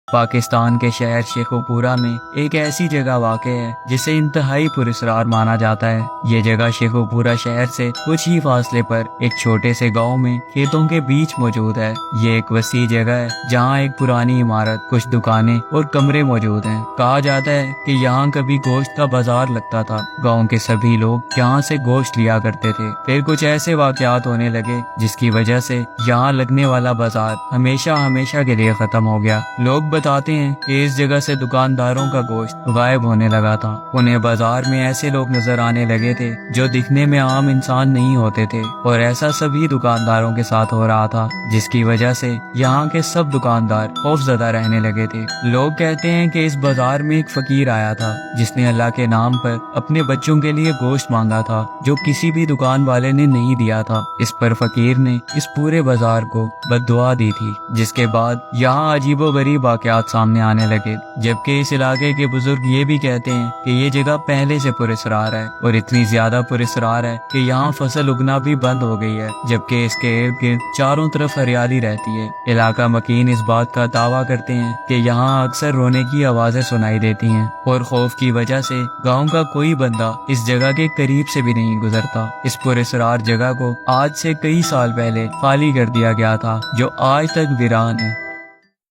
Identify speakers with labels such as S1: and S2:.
S1: پاکستان کے شہر شیخوپورہ میں ایک ایسی جگہ واقع ہے جسے انتہائی پراسرار مانا جاتا ہے۔ یہ جگہ شیخوپورہ شہر سے کچھ ہی فاصلے پر ایک چھوٹے سے گاؤں میں کھیتوں کے بیچ موجود ہے۔ یہ ایک وسیع جگہ ہے جہاں ایک پرانی عمارت، کچھ دکانیں اور کمرے موجود ہیں۔ کہا جاتا ہے کہ یہاں کبھی گوشت کا بازار لگتا تھا۔ گاؤں کے سبھی لوگ یہاں سے گوشت لیا کرتے تھے۔ پھر کچھ ایسے واقعات ہونے لگے جس کی وجہ سے یہاں لگنے والا بازار ہمیشہ کے لیے ختم ہو گیا۔ لوگ بتاتے ہیں کہ اس جگہ سے دکانداروں کا گوشت غائب ہونے لگا تھا۔ انہیں بازار میں ایسے لوگ نظر آنے لگے تھے جو دکھنے میں عام انسان نہیں ہوتے تھے، اور ایسا سبھی دکانداروں کے ساتھ ہو رہا تھا، جس کی وجہ سے یہاں کے سب دکاندار خوف زدہ رہنے لگے تھے۔ لوگ کہتے ہیں کہ اس بازار میں ایک فقیر آیا تھا جس نے اللہ کے نام پر اپنے بچوں کے لیے گوشت مانگا تھا جو کسی بھی دکان والے نے نہیں دیا تھا۔ اس پر فقیر نے اس پورے بازار کو بد دعا دی تھی، جس کے بعد یہاں عجیب و غریب واقعات سامنے آنے لگے، جبکہ اس علاقے کے بزرگ یہ بھی کہتے ہیں کہ یہ جگہ پہلے سے پراسرار ہے، اور اتنی زیادہ پراسرار ہے کہ یہاں فصل اگنا بھی بند ہو گئی ہے، جبکہ اس کے ارد گرد چاروں طرف ہریالی رہتی ہے۔ علاقہ مکین اس بات کا دعویٰ کرتے ہیں کہ یہاں اکثر رونے کی آوازیں سنائی دیتی ہیں، اور خوف کی وجہ سے گاؤں کا کوئی بندہ اس جگہ کے قریب سے بھی نہیں گزرتا۔ اس پراسرار جگہ کو آج سے کئی سال پہلے خالی کر دیا گیا تھا، جو آج تک ویران ہے۔